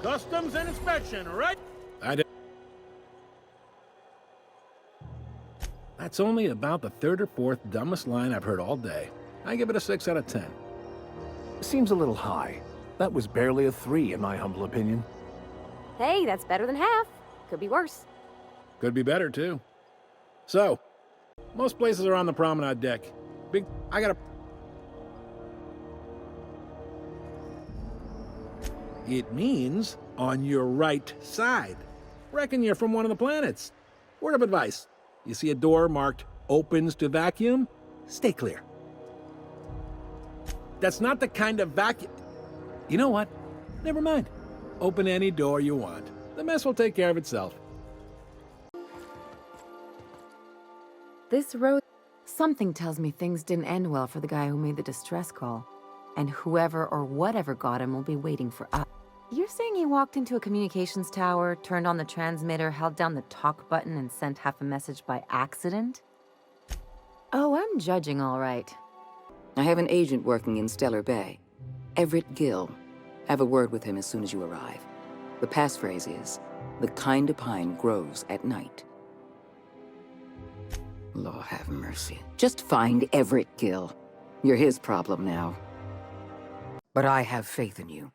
Customs and inspection, all right? That's only about the third or fourth dumbest line I've heard all day. I give it a 6 out of 10. Seems a little high. That was barely a 3, in my humble opinion. Hey, that's better than half. Could be worse. Could be better, too. So, most places are on the promenade deck. It means on your right side. Reckon you're from one of the planets. Word of advice. You see a door marked opens to vacuum? Stay clear. That's not the kind of vacuum... You know what? Never mind. Open any door you want. The mess will take care of itself. This road... Something tells me things didn't end well for the guy who made the distress call. And whoever or whatever got him will be waiting for us. You're saying he walked into a communications tower, turned on the transmitter, held down the talk button, and sent half a message by accident? Oh, I'm judging all right. I have an agent working in Stellar Bay. Everett Gill. Have a word with him as soon as you arrive. The passphrase is, the kind of pine grows at night. Lord have mercy. Just find Everett Gill. You're his problem now. But I have faith in you.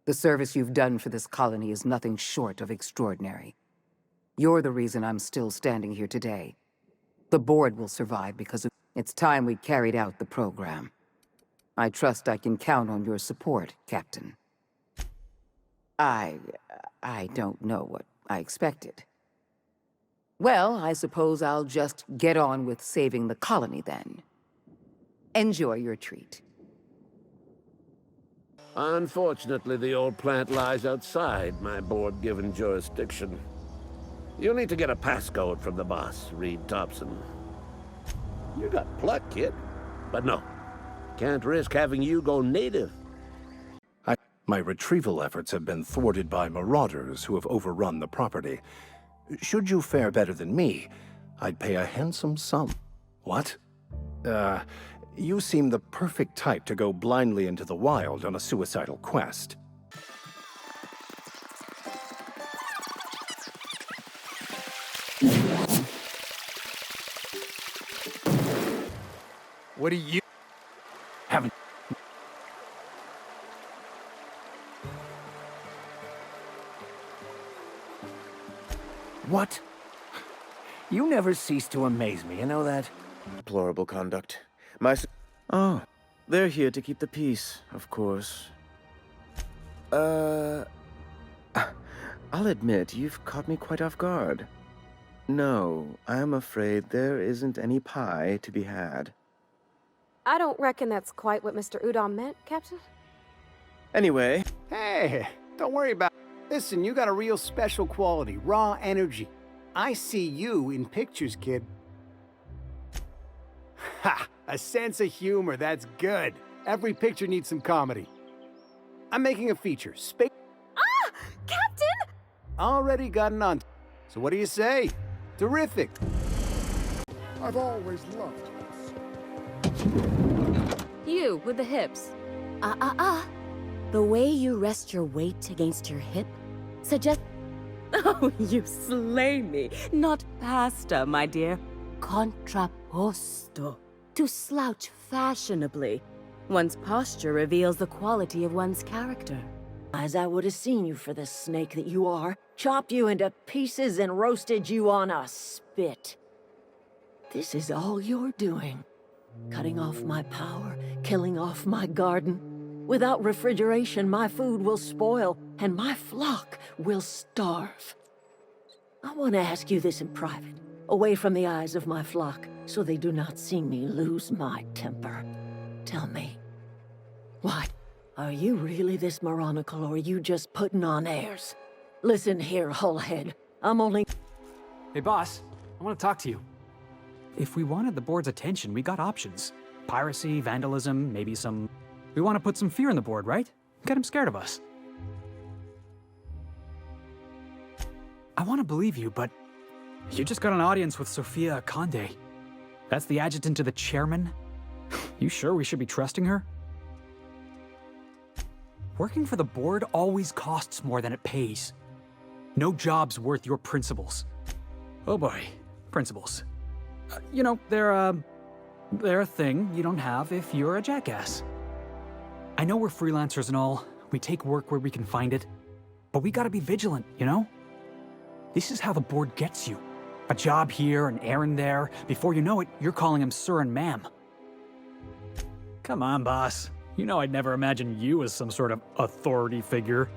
The service you've done for this colony is nothing short of extraordinary. You're the reason I'm still standing here today. The board will survive because it's time we carried out the program. I trust I can count on your support, Captain. I don't know what I expected. Well, I suppose I'll just get on with saving the colony then. Enjoy your treat. Unfortunately, the old plant lies outside my board-given jurisdiction. You'll need to get a passcode from the boss, Reed Thompson. You got pluck, kid. But no, can't risk having you go native. My retrieval efforts have been thwarted by marauders who have overrun the property. Should you fare better than me, I'd pay a handsome sum. What? You seem the perfect type to go blindly into the wild on a suicidal quest. What do you... Haven't... What? You never cease to amaze me, you know that? Deplorable conduct. Oh, they're here to keep the peace, of course. I'll admit, you've caught me quite off guard. No, I'm afraid there isn't any pie to be had. I don't reckon that's quite what Mr. Udom meant, Captain. Anyway... Hey, don't worry about it. Listen, you got a real special quality, raw energy. I see you in pictures, kid. Ha! A sense of humor, that's good. Every picture needs some comedy. I'm making a feature, Ah! Captain! Already gotten on. So what do you say? Terrific. I've always loved this. You, with the hips. The way you rest your weight against your hip suggests... Oh, you slay me. Not pasta, my dear. Contrapposto. To slouch fashionably. One's posture reveals the quality of one's character. As I would have seen you for the snake that you are, chopped you into pieces and roasted you on a spit. This is all you're doing. Cutting off my power, killing off my garden. Without refrigeration, my food will spoil, and my flock will starve. I want to ask you this in private, away from the eyes of my flock, so they do not see me lose my temper. Tell me, why? Are you really this moronical, or are you just putting on airs? Listen here, Hullhead. I'm only... Hey, boss. I want to talk to you. If we wanted the board's attention, we got options. Piracy, vandalism, maybe some... We want to put some fear in the board, right? Get him scared of us. I want to believe you, but... You just got an audience with Sophia Conde. That's the adjutant to the chairman? You sure we should be trusting her? Working for the board always costs more than it pays. No job's worth your principles. Oh boy, principles. You know, they're a thing you don't have if you're a jackass. I know we're freelancers and all. We take work where we can find it. But we gotta be vigilant, you know? This is how the board gets you. A job here, an errand there. Before you know it, you're calling him sir and ma'am. Come on, boss. You know I'd never imagine you as some sort of authority figure.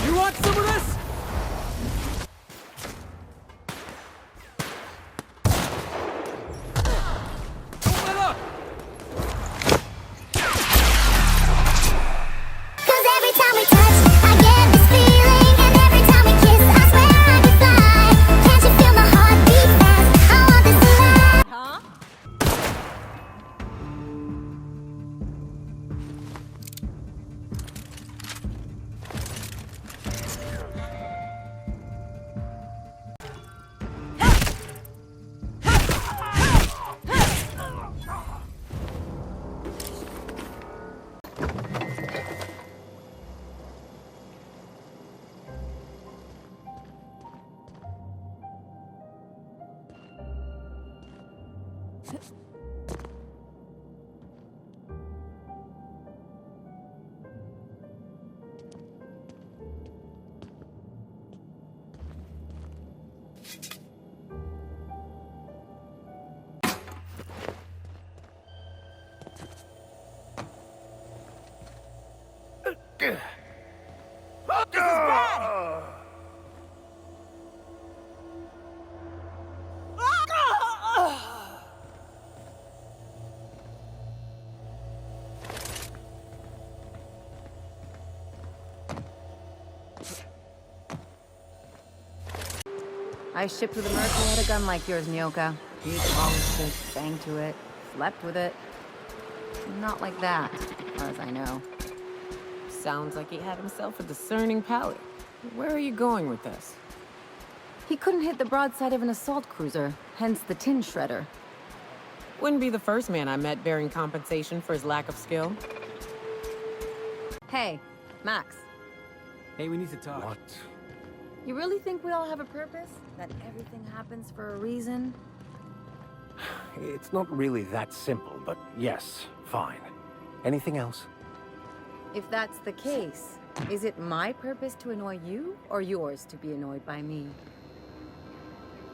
You want some of this? Open it up! Cause every time we touch, I get this feeling. And every time we kiss, I swear I could fly. Can't you feel my heart beat fast? I want this to last. Huh? I shipped with a merc who had a gun like yours, Nyoka. He polished it, bang to it, slept with it. Not like that, as far as I know. Sounds like he had himself a discerning palate. Where are you going with this? He couldn't hit the broadside of an assault cruiser, hence the tin shredder. Wouldn't be the first man I met bearing compensation for his lack of skill. Hey, Max. Hey, we need to talk. What? You really think we all have a purpose? That everything happens for a reason? It's not really that simple, but yes, fine. Anything else? If that's the case, is it my purpose to annoy you, or yours to be annoyed by me?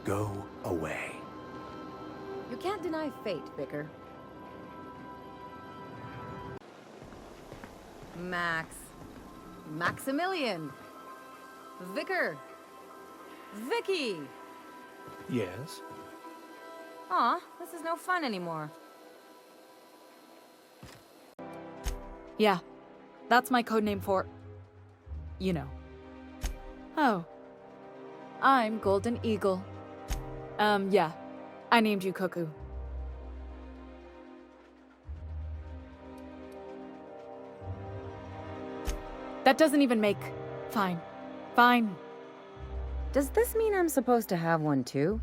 Go away. You can't deny fate, Vicar. Max. Maximilian. Vicar. Vicky. Yes? Aw, this is no fun anymore. Yeah, that's my codename for... you know. Oh. I'm Golden Eagle. Yeah. I named you Cuckoo. That doesn't even make... Fine. Fine. Does this mean I'm supposed to have one too?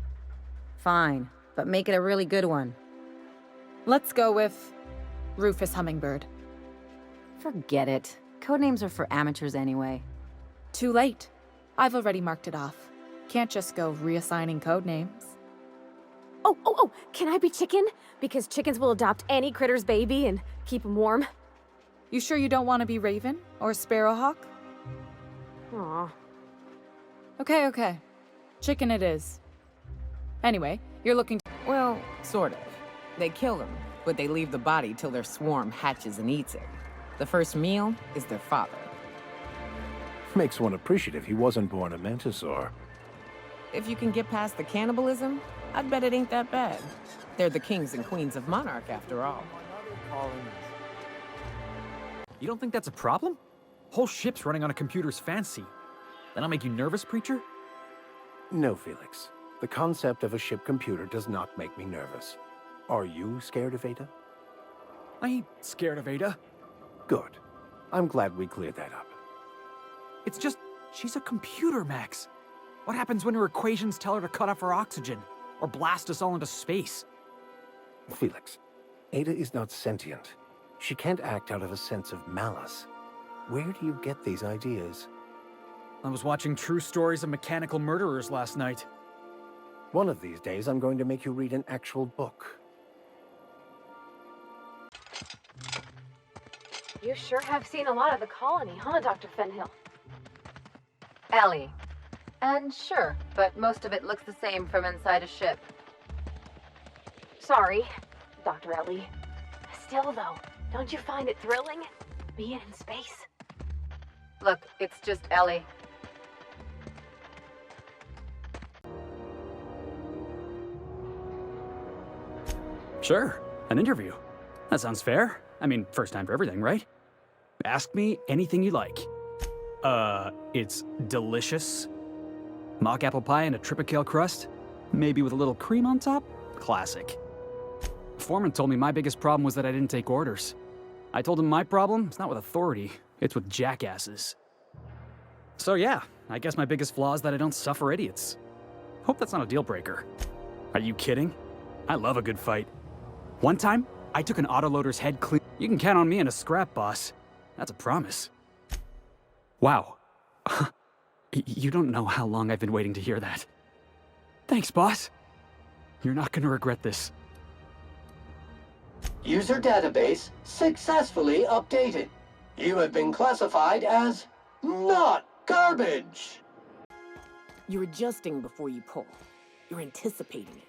Fine, but make it a really good one. Let's go with... Rufus Hummingbird. Forget it. Codenames are for amateurs anyway. Too late. I've already marked it off. Can't just go reassigning codenames. Oh, can I be Chicken? Because chickens will adopt any critter's baby and keep him warm. You sure you don't want to be Raven or Sparrowhawk? Aw. Okay. Chicken it is. Anyway, you're looking to... Well, sort of. They kill them, but they leave the body till their swarm hatches and eats it. The first meal is their father. Makes one appreciative he wasn't born a Mantisaur. If you can get past the cannibalism, I'd bet it ain't that bad. They're the kings and queens of Monarch, after all. You don't think that's a problem? Whole ship's running on a computer's fancy. That'll make you nervous, Preacher? No, Felix. The concept of a ship computer does not make me nervous. Are you scared of Ada? I ain't scared of Ada. Good. I'm glad we cleared that up. It's just, she's a computer, Max. What happens when her equations tell her to cut off her oxygen? Or blast us all into space? Felix, Ada is not sentient. She can't act out of a sense of malice. Where do you get these ideas? I was watching True Stories of Mechanical Murderers last night. One of these days, I'm going to make you read an actual book. You sure have seen a lot of the colony, huh, Dr. Fenhill? Ellie. And sure, but most of it looks the same from inside a ship. Sorry, Dr. Ellie. Still, though, don't you find it thrilling? Being in space? Look, it's just Ellie. Sure, an interview. That sounds fair. I mean, first time for everything, right? Ask me anything you like. It's delicious. Mock apple pie and a tripicale crust? Maybe with a little cream on top? Classic. Foreman told me my biggest problem was that I didn't take orders. I told him my problem is not with authority, it's with jackasses. So yeah, I guess my biggest flaw is that I don't suffer idiots. Hope that's not a deal breaker. Are you kidding? I love a good fight. One time, I took an autoloader's head clean. You can count on me in a scrap, boss. That's a promise. Wow. You don't know how long I've been waiting to hear that. Thanks, boss. You're not gonna regret this. User database successfully updated. You have been classified as not garbage. You're adjusting before you pull. You're anticipating it.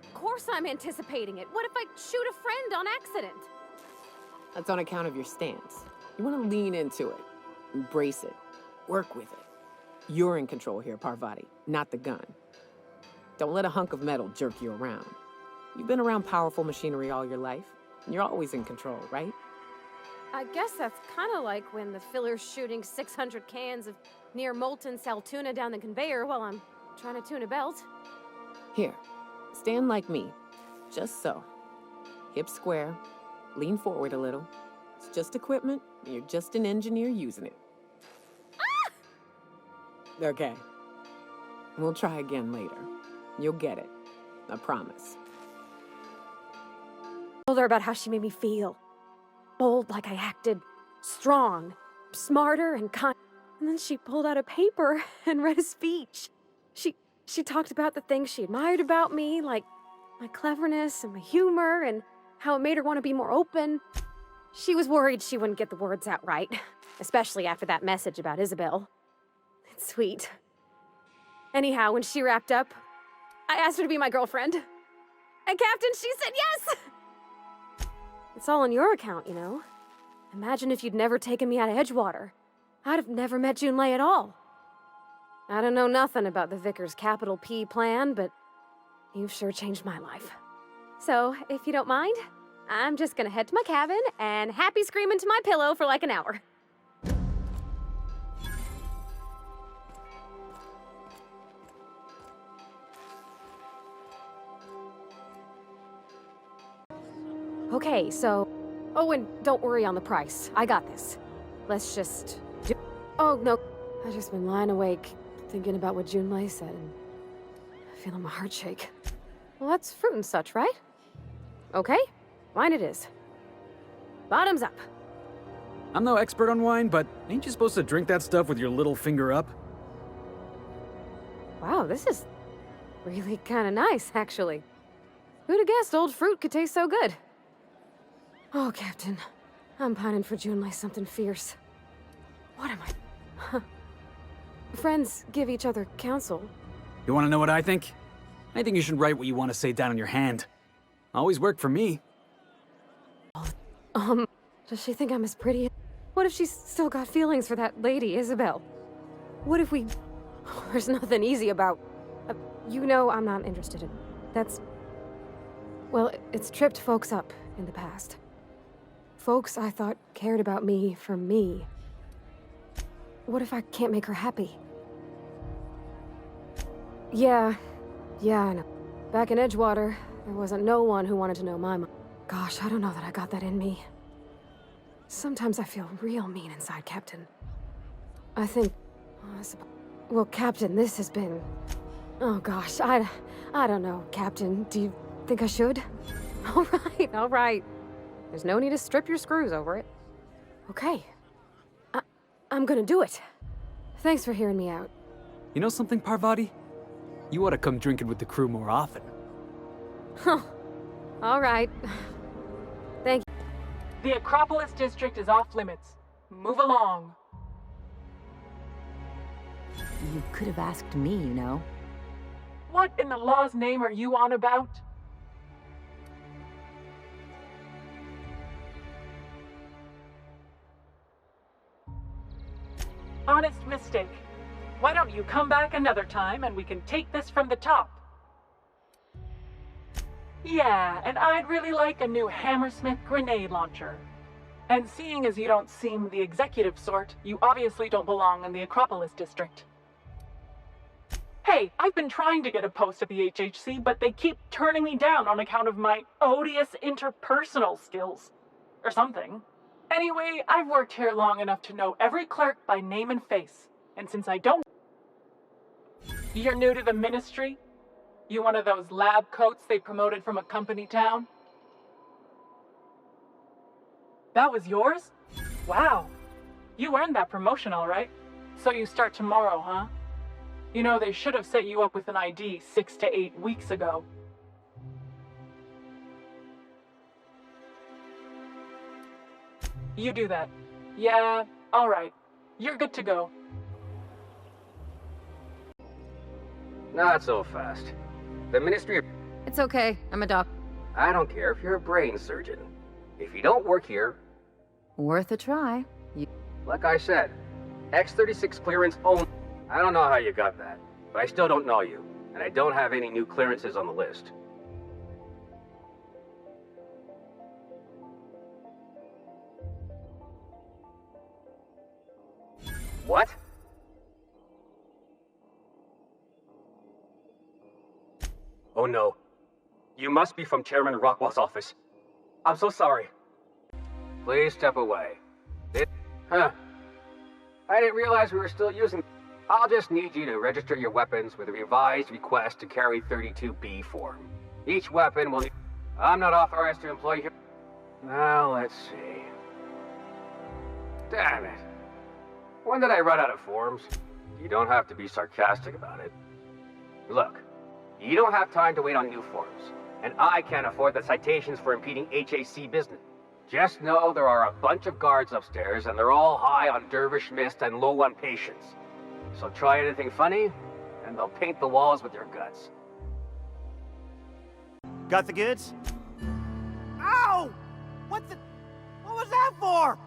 Of course I'm anticipating it. What if I shoot a friend on accident? That's on account of your stance. You want to lean into it, embrace it, work with it. You're in control here, Parvati, not the gun. Don't let a hunk of metal jerk you around. You've been around powerful machinery all your life, and you're always in control, right? I guess that's kind of like when the filler's shooting 600 cans of near molten cell tuna down the conveyor while I'm trying to tune a belt. Here, stand like me, just so. Hips square, lean forward a little. It's just equipment, and you're just an engineer using it. Ah! Okay. We'll try again later. You'll get it. I promise. Told her about how she made me feel. Bold like I acted, strong, smarter and kind. And then she pulled out a paper and read a speech. She talked about the things she admired about me, like my cleverness and my humor, and how it made her want to be more open. She was worried she wouldn't get the words out right, especially after that message about Isabel. It's sweet. Anyhow, when she wrapped up, I asked her to be my girlfriend. And Captain, she said yes! It's all on your account, you know. Imagine if you'd never taken me out of Edgewater. I'd have never met Junlei at all. I don't know nothing about the Vickers capital P plan, but you've sure changed my life. So, if you don't mind, I'm just gonna head to my cabin and happy scream into my pillow for like an hour. Okay, so... Oh, and don't worry on the price. I got this. Let's just do... Oh, no. I've just been lying awake, thinking about what Junlei said, and feeling my heart shake. Well, that's fruit and such, right? Okay, wine it is. Bottoms up. I'm no expert on wine, but ain't you supposed to drink that stuff with your little finger up? Wow, this is really kind of nice, actually. Who'd have guessed old fruit could taste so good? Oh, Captain, I'm pining for Junlei something fierce. What am I... Friends give each other counsel. You want to know what I think? I think you should write what you want to say down on your hand. Always worked for me. Does she think I'm as pretty? What if she's still got feelings for that lady, Isabel? What if we... There's nothing easy about... you know I'm not interested in... That's... Well, it's tripped folks up in the past. Folks I thought cared about me for me. What if I can't make her happy? Yeah, I know. Back in Edgewater, there wasn't no one who wanted to know my mom. Gosh, I don't know that I got that in me. Sometimes I feel real mean inside, Captain. I think... Well, Captain, this has been... Oh gosh, I don't know, Captain. Do you think I should? All right. There's no need to strip your screws over it. Okay. I'm gonna do it. Thanks for hearing me out. You know something, Parvati? You ought to come drinking with the crew more often. Huh. All right. Thank you. The Acropolis district is off limits. Move along. You could have asked me, you know. What in the law's name are you on about? Honest mistake. Why don't you come back another time and we can take this from the top? Yeah, and I'd really like a new Hammersmith grenade launcher. And seeing as you don't seem the executive sort, you obviously don't belong in the Acropolis district. Hey, I've been trying to get a post at the HHC, but they keep turning me down on account of my odious interpersonal skills. Or something. Anyway, I've worked here long enough to know every clerk by name and face. And since I don't... You're new to the ministry? You one of those lab coats they promoted from a company town? That was yours? Wow. You earned that promotion, all right. So you start tomorrow, huh? You know, they should have set you up with an ID 6 to 8 weeks ago. You do that. Yeah, all right. You're good to go. Not so fast. The Ministry of... It's okay. I'm a doc. I don't care if you're a brain surgeon. If you don't work here... Worth a try. Like I said, X-36 clearance only. I don't know how you got that, but I still don't know you. And I don't have any new clearances on the list. What? Oh no. You must be from Chairman Rockwell's office. I'm so sorry. Please step away. I didn't realize we were still using... I'll just need you to register your weapons with a revised request to carry 32B form. Each weapon will... I'm not authorized to employ you. Now, let's see. Damn it. When did I run out of forms? You don't have to be sarcastic about it. Look, you don't have time to wait on new forms, and I can't afford the citations for impeding HAC business. Just know there are a bunch of guards upstairs, and they're all high on dervish mist and low on patience. So try anything funny, and they'll paint the walls with your guts. Got the goods? Ow! What was that for?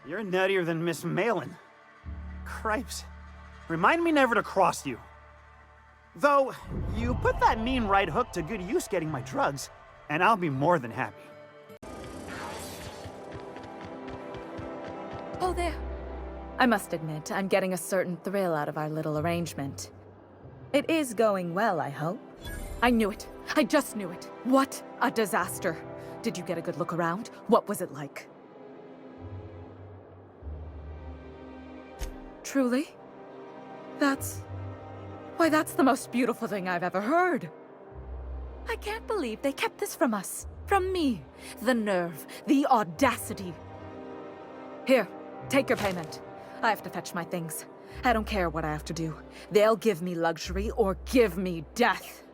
You're nuttier than Miss Malin. Cripes. Remind me never to cross you. Though, you put that mean right hook to good use getting my drugs, and I'll be more than happy. Oh, there. I must admit, I'm getting a certain thrill out of our little arrangement. It is going well, I hope. I knew it. I just knew it. What a disaster. Did you get a good look around? What was it like? Truly? Why, that's the most beautiful thing I've ever heard. I can't believe they kept this from us. From me. The nerve. The audacity. Here, take your payment. I have to fetch my things. I don't care what I have to do. They'll give me luxury or give me death.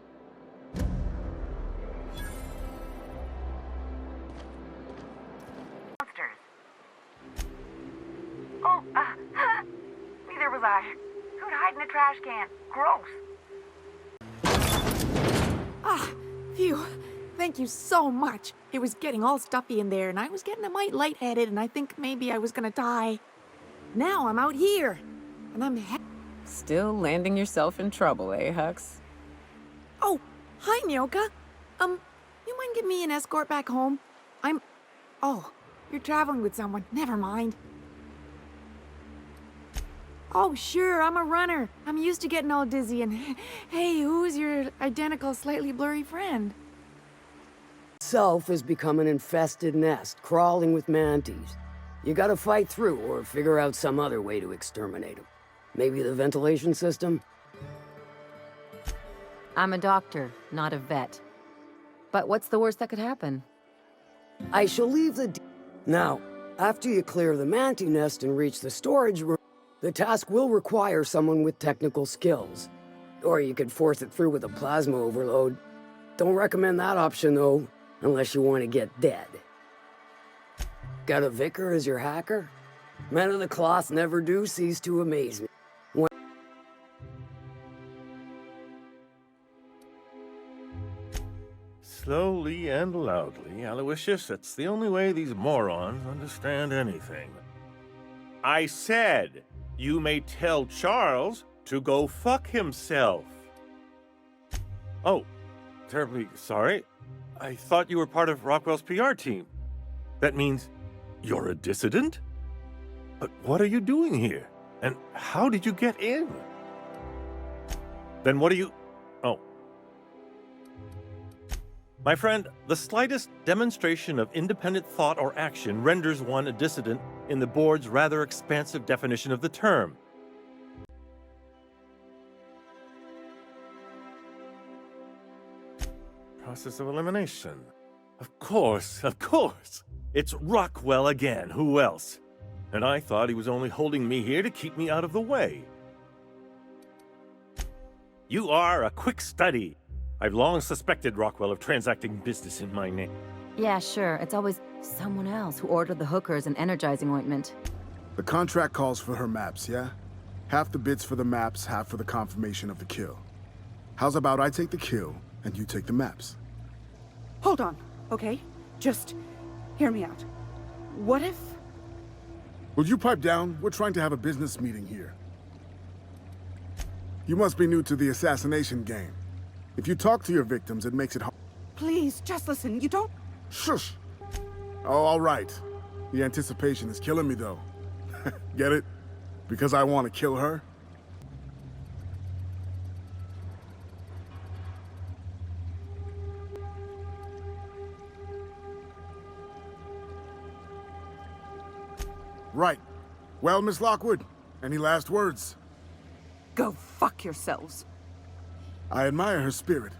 Oh, neither was I. Who'd hide in a trash can? Gross. Ah, phew. Thank you so much. It was getting all stuffy in there, and I was getting a mite lightheaded, and I think maybe I was gonna die. Now I'm out here, and I'm Still landing yourself in trouble, eh, Hux? Oh, hi, Nyoka. You mind giving me an escort back home? Oh, you're traveling with someone. Never mind. Oh, sure, I'm a runner. I'm used to getting all dizzy and... Hey, who's your identical, slightly blurry friend? Self has become an infested nest, crawling with manties. You gotta fight through or figure out some other way to exterminate them. Maybe the ventilation system? I'm a doctor, not a vet. But what's the worst that could happen? I shall leave the... Now, after you clear the mantis nest and reach the storage room, the task will require someone with technical skills. Or you could force it through with a plasma overload. Don't recommend that option, though, unless you want to get dead. Got a vicar as your hacker? Men of the cloth never do cease to amaze me. Slowly and loudly, Aloysius, it's the only way these morons understand anything. I said, you may tell Charles to go fuck himself. Oh, terribly sorry. I thought you were part of Rockwell's PR team. That means you're a dissident? But what are you doing here? And how did you get in? Then what are you... Oh. My friend, the slightest demonstration of independent thought or action renders one a dissident in the board's rather expansive definition of the term. Process of elimination. Of course, of course. It's Rockwell again. Who else? And I thought he was only holding me here to keep me out of the way. You are a quick study. I've long suspected Rockwell of transacting business in my name. Yeah, sure. It's always someone else who ordered the hookers and energizing ointment. The contract calls for her maps, yeah? Half the bits for the maps, half for the confirmation of the kill. How's about I take the kill, and you take the maps? Hold on, okay? Just hear me out. What if... Will you pipe down? We're trying to have a business meeting here. You must be new to the assassination game. If you talk to your victims, it makes it hard. Please, just listen, you don't... Shush! Oh, all right. The anticipation is killing me, though. Get it? Because I want to kill her? Right. Well, Miss Lockwood, any last words? Go fuck yourselves. I admire her spirit.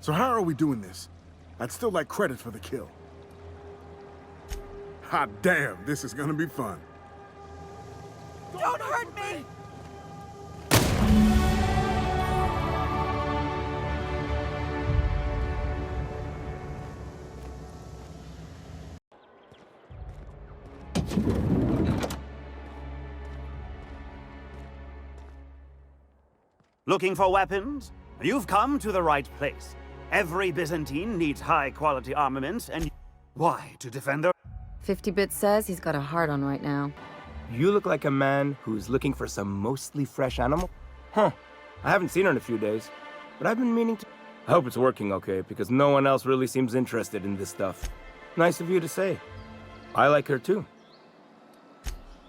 So how are we doing this? I'd still like credit for the kill. Hot damn, this is gonna be fun. Don't hurt me! Looking for weapons? You've come to the right place. Every Byzantine needs high-quality armaments, and why? To defend their... 50-Bit says he's got a hard on right now. You look like a man who's looking for some mostly fresh animal? Huh. I haven't seen her in a few days, but I've been meaning to... I hope it's working okay, because no one else really seems interested in this stuff. Nice of you to say. I like her too.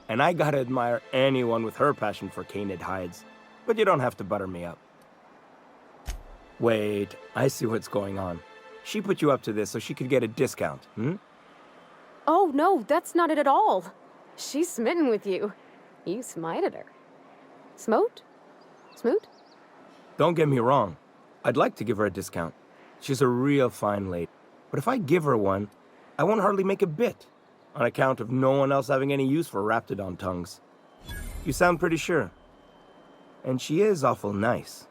And I gotta admire anyone with her passion for canid hides. But you don't have to butter me up. Wait, I see what's going on. She put you up to this so she could get a discount, hmm? Oh, no, that's not it at all. She's smitten with you. You smited her. Smote? Smoot? Don't get me wrong. I'd like to give her a discount. She's a real fine lady. But if I give her one, I won't hardly make a bit, on account of no one else having any use for Raptidon tongues. You sound pretty sure. And she is awful nice.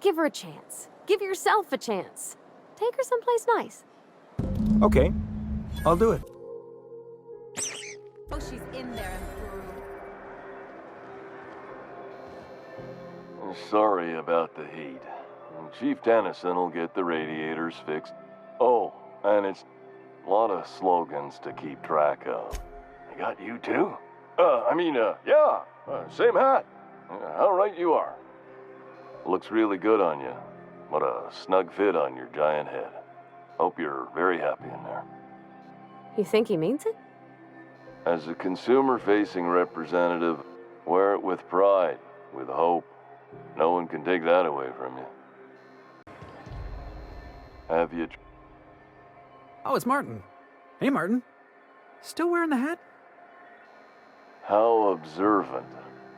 Give her a chance. Give yourself a chance. Take her someplace nice. Okay, I'll do it. Oh, she's in there. Sorry about the heat. Chief Dennison will get the radiators fixed. Oh, and it's a lot of slogans to keep track of. I got you too? Yeah, same hat. How right you are. Looks really good on you. What a snug fit on your giant head. Hope you're very happy in there. You think he means it? As a consumer-facing representative, Wear it with pride, with hope. No one can take that away from you. Have you... Oh, it's Martin. Hey, Martin. Still wearing the hat? How observant.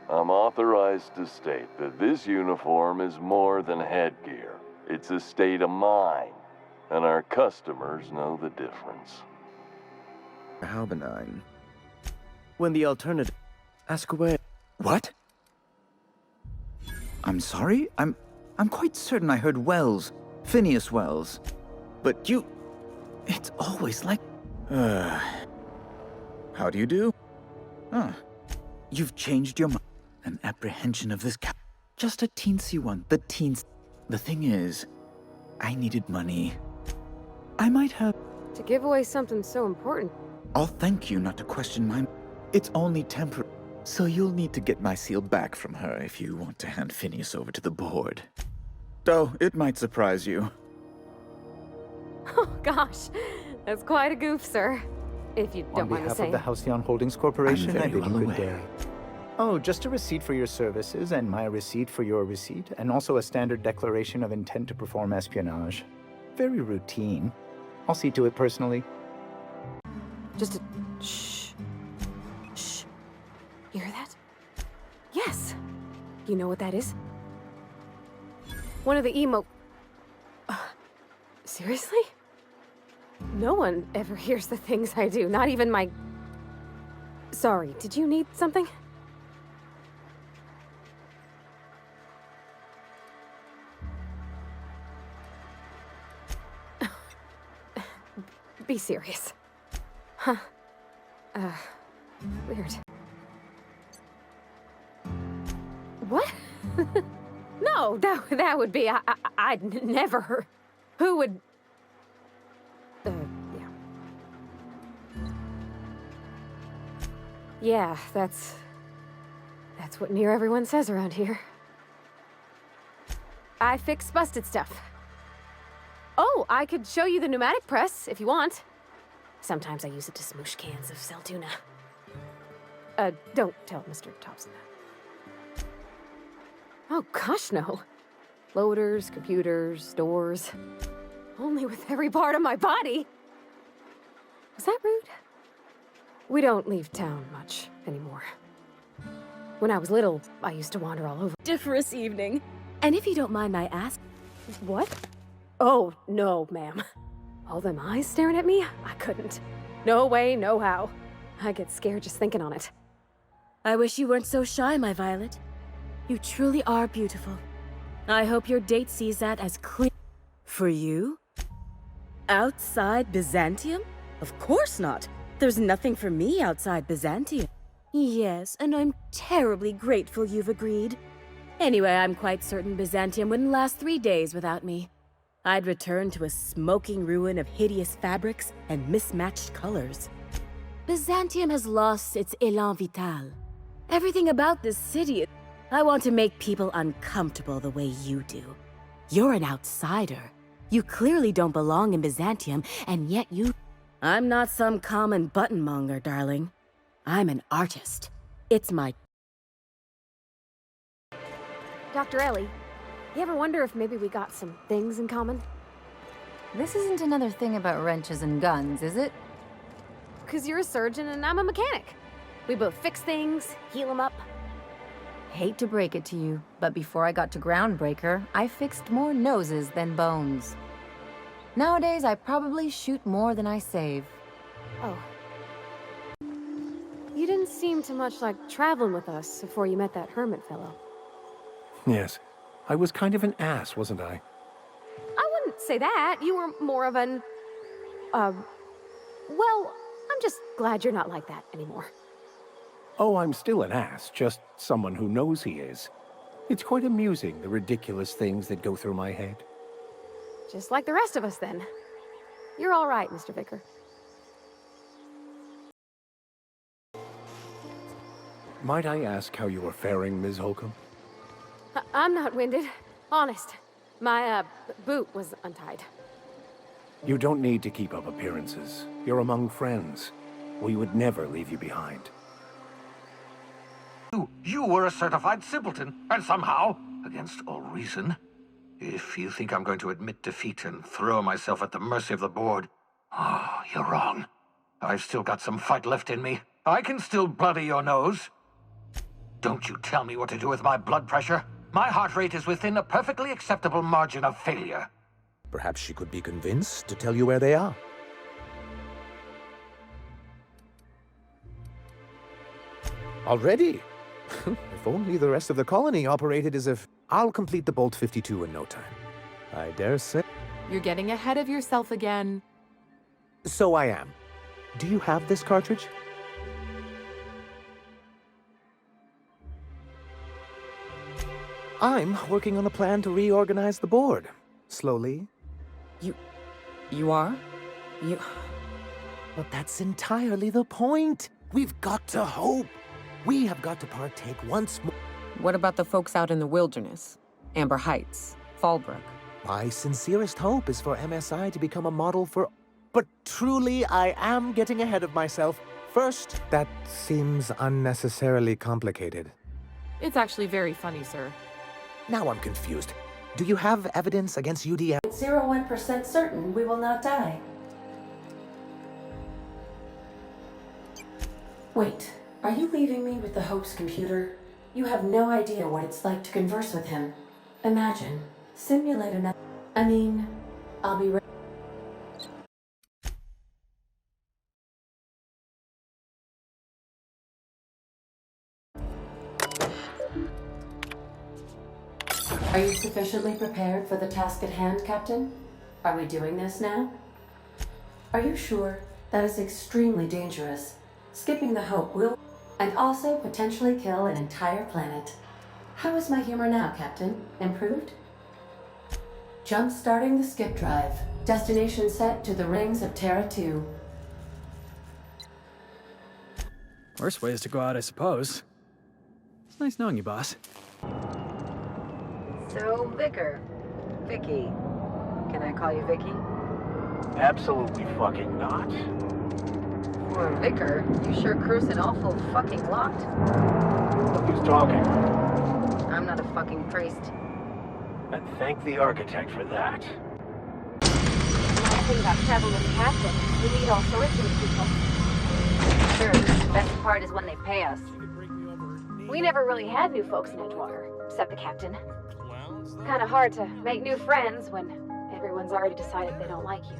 I'm authorized to state that this uniform is more than headgear. It's a state of mind, and our customers know the difference. How benign. When the alternative... Ask away. What? I'm sorry? I'm quite certain I heard Wells. Phineas Wells. But you... It's always like... How do you do? You've changed your mind. An apprehension of this just a teensy one. The thing is, I needed money. I might have... To give away something so important. I'll thank you not to question my... It's only temporary. So you'll need to get my seal back from her if you want to hand Phineas over to the board. Though, it might surprise you. Oh, gosh. That's quite a goof, sir. If you don't mind me On behalf saying. of the Halcyon Holdings Corporation, I very bid you well good aware. day. Oh, just a receipt for your services and my receipt for your receipt, and also a standard declaration of intent to perform espionage. Very routine. I'll see to it personally. Just a... Shh. Shh. You hear that? Yes. You know what that is? One of the emo... Seriously? No one ever hears the things I do, not even my... Sorry, did you need something? Be serious. Huh. Weird. What? No, that would be... I'd never... Who would... yeah. Yeah, that's what near everyone says around here. I fix busted stuff. Oh, I could show you the pneumatic press, if you want. Sometimes I use it to smoosh cans of cell tuna. Don't tell Mr. Thompson that. Oh, gosh, no. Loaders, computers, doors. Only with every part of my body. Was that rude? We don't leave town much anymore. When I was little, I used to wander all over. Differous evening. And if you don't mind my ask... What? Oh, no, ma'am. All them eyes staring at me? I couldn't. No way, no how. I get scared just thinking on it. I wish you weren't so shy, my Violet. You truly are beautiful. I hope your date sees that as clear. For you? Outside Byzantium? Of course not. There's nothing for me outside Byzantium. Yes, and I'm terribly grateful you've agreed. Anyway, I'm quite certain Byzantium wouldn't last 3 days without me. I'd return to a smoking ruin of hideous fabrics and mismatched colors. Byzantium has lost its élan vital. Everything about this city... I want to make people uncomfortable the way you do. You're an outsider. You clearly don't belong in Byzantium, and yet you... I'm not some common buttonmonger, darling. I'm an artist. It's my... Dr. Ellie, you ever wonder if maybe we got some things in common? This isn't another thing about wrenches and guns, is it? 'Cause you're a surgeon and I'm a mechanic. We both fix things, heal them up. Hate to break it to you, but before I got to Groundbreaker, I fixed more noses than bones. Nowadays, I probably shoot more than I save. Oh. You didn't seem too much like traveling with us before you met that hermit fellow. Yes. I was kind of an ass, wasn't I? I wouldn't say that. You were more of an... well, I'm just glad you're not like that anymore. Oh, I'm still an ass, just someone who knows he is. It's quite amusing, the ridiculous things that go through my head. Just like the rest of us, then. You're all right, Mr. Vicker. Might I ask how you are faring, Ms. Holcomb? I'm not winded. Honest. My, boot was untied. You don't need to keep up appearances. You're among friends. We would never leave you behind. You were a certified simpleton, and somehow, against all reason, if you think I'm going to admit defeat and throw myself at the mercy of the board, oh, you're wrong. I've still got some fight left in me. I can still bloody your nose. Don't you tell me what to do with my blood pressure. My heart rate is within a perfectly acceptable margin of failure. Perhaps she could be convinced to tell you where they are. Already? If only the rest of the colony operated as if I'll complete the Bolt 52 in no time. I dare say. You're getting ahead of yourself again. So I am. Do you have this cartridge? I'm working on a plan to reorganize the board. Slowly. You are? But that's entirely the point. We've got to hope. We have got to partake once more. What about the folks out in the wilderness? Amber Heights, Fallbrook. My sincerest hope is for MSI to become a model for... But truly, I am getting ahead of myself. First, that seems unnecessarily complicated. It's actually very funny, sir. Now I'm confused. Do you have evidence against UDM? 01% certain we will not die. Wait, are you leaving me with the Hope's computer? You have no idea what it's like to converse with him. Imagine, simulate another... I'll be ready. Are you sufficiently prepared for the task at hand, Captain? Are we doing this now? Are you sure? That is extremely dangerous. Skipping the Hope will... and also potentially kill an entire planet. How is my humor now, Captain? Improved? Jump-starting the skip drive. Destination set to the rings of Terra 2. Worst ways to go out, I suppose. It's nice knowing you, boss. So, Vicky. Can I call you Vicky? Absolutely fucking not. For a vicar, you sure cruise an awful fucking lot. Look who's talking. I'm not a fucking priest. And thank the architect for that. The nice thing about traveling with the captain, we meet all sorts of people. Sure, the best part is when they pay us. We never really had new folks in Edgewater, except the captain. Kind of hard to make new friends when everyone's already decided they don't like you.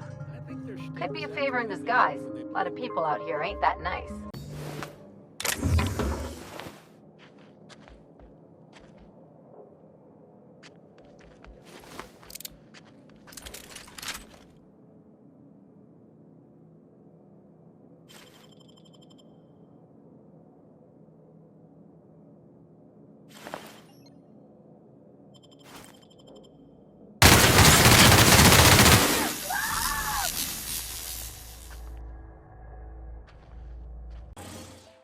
Could be a favor in disguise. A lot of people out here ain't that nice.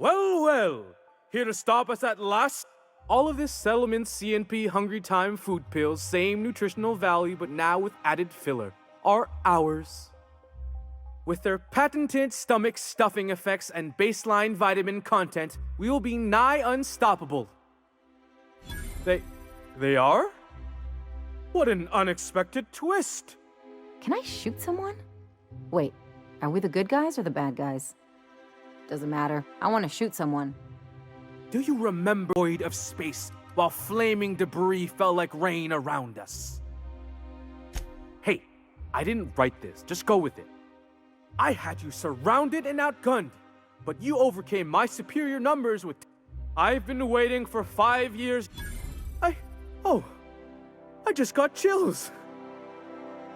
Well, here to stop us at last. All of this settlement CNP Hungry Time food pills, same nutritional value but now with added filler, are ours. With their patented stomach stuffing effects and baseline vitamin content, we will be nigh unstoppable. They are? What an unexpected twist! Can I shoot someone? Wait, are we the good guys or the bad guys? Doesn't matter. I want to shoot someone. Do you remember the void of space while flaming debris fell like rain around us? Hey, I didn't write this. Just go with it. I had you surrounded and outgunned, but you overcame my superior numbers with... I've been waiting for 5 years. I just got chills.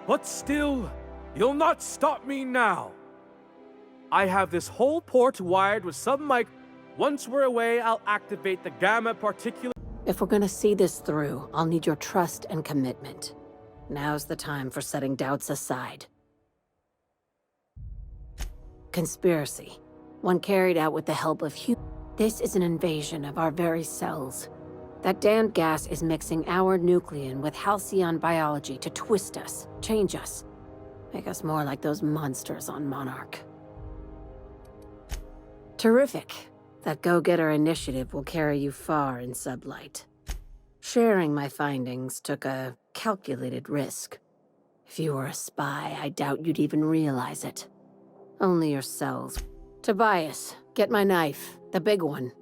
But still, you'll not stop me now. I have this whole port wired with some mic. Once we're away, I'll activate the gamma particulate. If we're gonna see this through, I'll need your trust and commitment. Now's the time for setting doubts aside. Conspiracy. One carried out with the help of humans. This is an invasion of our very cells. That damned gas is mixing our nucleon with halcyon biology to twist us, change us, make us more like those monsters on Monarch. Terrific. That go-getter initiative will carry you far in Sublight. Sharing my findings took a calculated risk. If you were a spy, I doubt you'd even realize it. Only your cells. Tobias, get my knife. The big one.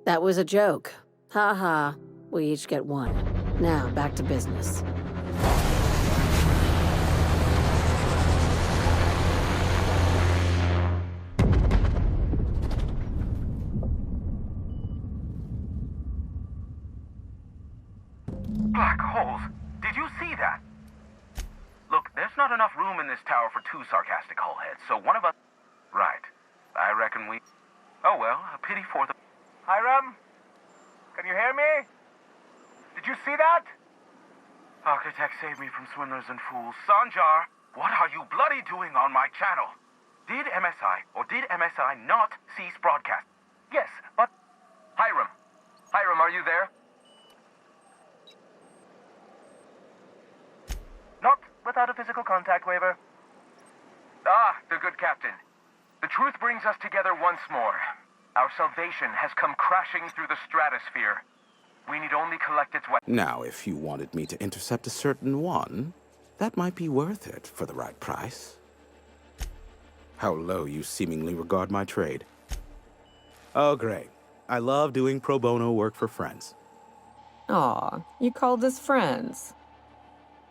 That was a joke. Ha ha. We each get one. Now, back to business. Black holes. Did you see that? Look, there's not enough room in this tower for two sarcastic hullheads, so one of us... Right. I reckon we... Oh well, a pity for the... Hiram? Can you hear me? Did you see that? Architect, save me from swindlers and fools. Sanjar, what are you bloody doing on my channel? Did MSI, or did MSI not cease broadcast? Yes, but... Hiram. Hiram, are you there? Not without a physical contact waiver. Ah, the good captain. The truth brings us together once more. Our salvation has come crashing through the stratosphere. We need only collect its weapons. Now, if you wanted me to intercept a certain one, that might be worth it for the right price. How low you seemingly regard my trade. Oh, great. I love doing pro bono work for friends. Aw, you called us friends.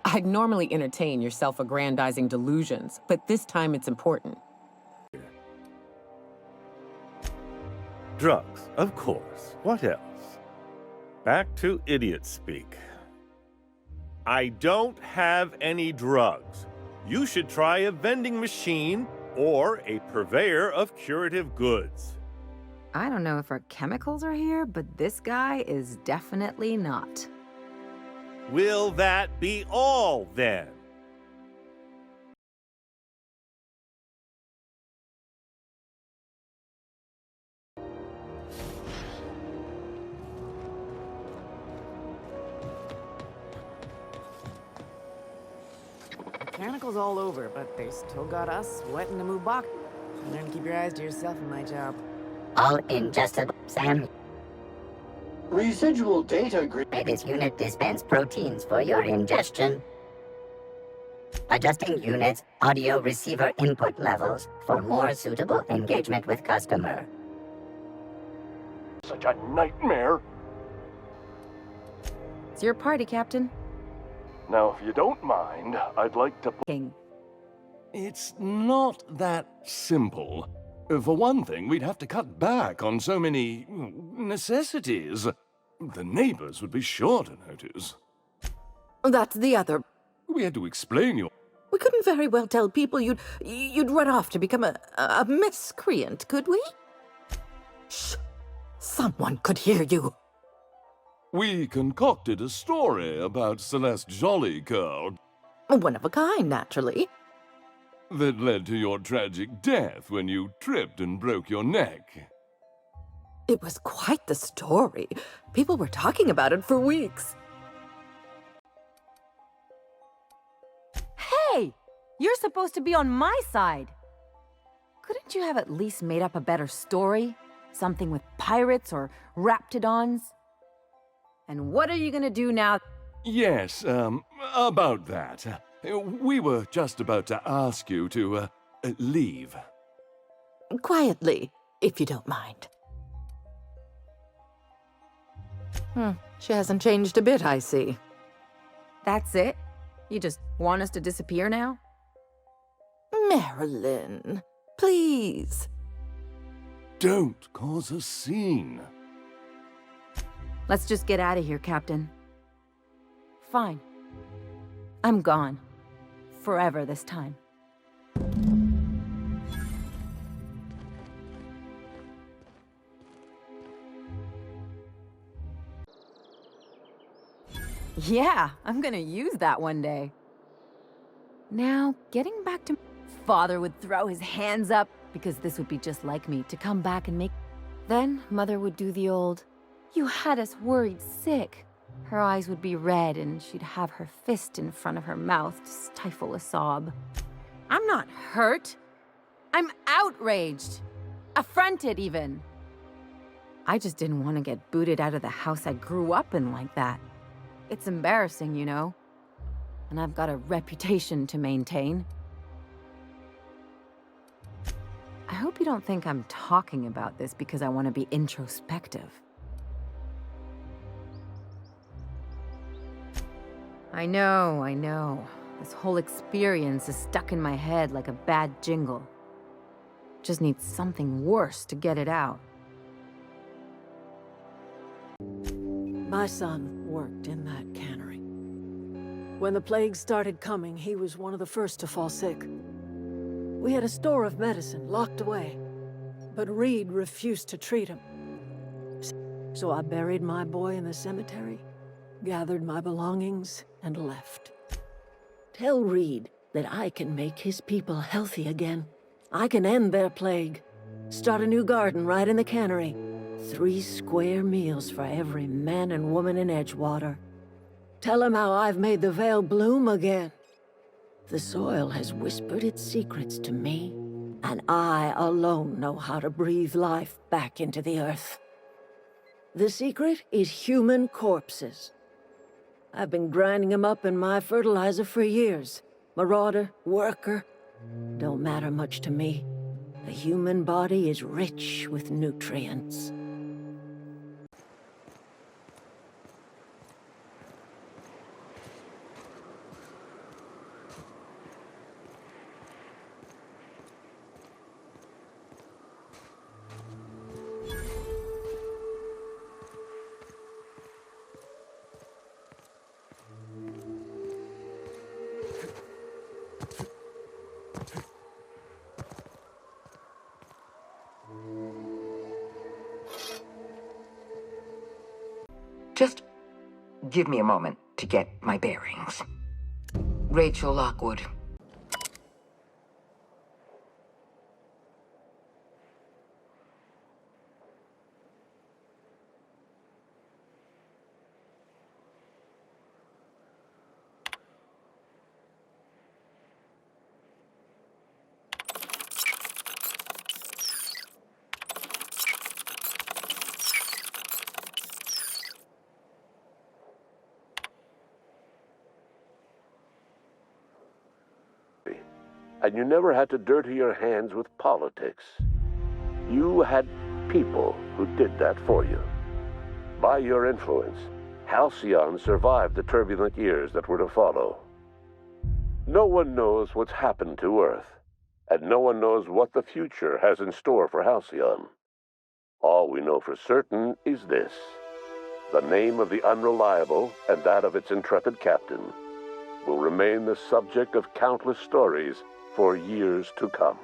I'd normally entertain your self-aggrandizing delusions, but this time it's important. Drugs, of course. What else? Back to idiot speak. I don't have any drugs. You should try a vending machine or a purveyor of curative goods. I don't know if our chemicals are here, but this guy is definitely not. Will that be all, then? Mechanicals all over, but they still got us sweating to move box. Learn to keep your eyes to yourself in my job. All ingested, Sam. Residual data grid. This unit dispense proteins for your ingestion. Adjusting units, audio receiver input levels for more suitable engagement with customer. Such a nightmare. It's your party, Captain. Now, if you don't mind, I'd like to... King. It's not that simple. For one thing, we'd have to cut back on so many necessities. The neighbors would be sure to notice. That's the other. We had to explain your... We couldn't very well tell people you'd run off to become a miscreant, could we? Shh! Someone could hear you. We concocted a story about Celeste Jollycurl. One of a kind, naturally. That led to your tragic death when you tripped and broke your neck. It was quite the story. People were talking about it for weeks. Hey! You're supposed to be on my side! Couldn't you have at least made up a better story? Something with pirates or raptidons? And what are you gonna do now? Yes, about that. We were just about to ask you to, leave. Quietly, if you don't mind. She hasn't changed a bit, I see. That's it? You just want us to disappear now? Marilyn, please. Don't cause a scene. Let's just get out of here, Captain. Fine. I'm gone. Forever this time. Yeah, I'm gonna use that one day. Now, getting back to... Father would throw his hands up, because this would be just like me, to come back and make... Then Mother would do the old, "You had us worried sick." Her eyes would be red, and she'd have her fist in front of her mouth to stifle a sob. I'm not hurt. I'm outraged. Affronted, even. I just didn't want to get booted out of the house I grew up in like that. It's embarrassing, you know? And I've got a reputation to maintain. I hope you don't think I'm talking about this because I want to be introspective. I know. This whole experience is stuck in my head like a bad jingle. Just need something worse to get it out. My son worked in that cannery. When the plague started coming, he was one of the first to fall sick. We had a store of medicine locked away, but Reed refused to treat him. So I buried my boy in the cemetery, gathered my belongings, and left. Tell Reed that I can make his people healthy again. I can end their plague. Start a new garden right in the cannery. 3 square meals for every man and woman in Edgewater. Tell him how I've made the Vale bloom again. The soil has whispered its secrets to me, and I alone know how to breathe life back into the earth. The secret is human corpses. I've been grinding them up in my fertilizer for years. Marauder, worker, don't matter much to me. The human body is rich with nutrients. Just give me a moment to get my bearings. Rachel Lockwood. And you never had to dirty your hands with politics. You had people who did that for you. By your influence, Halcyon survived the turbulent years that were to follow. No one knows what's happened to Earth, and no one knows what the future has in store for Halcyon. All we know for certain is this: the name of the Unreliable and that of its intrepid captain will remain the subject of countless stories for years to come.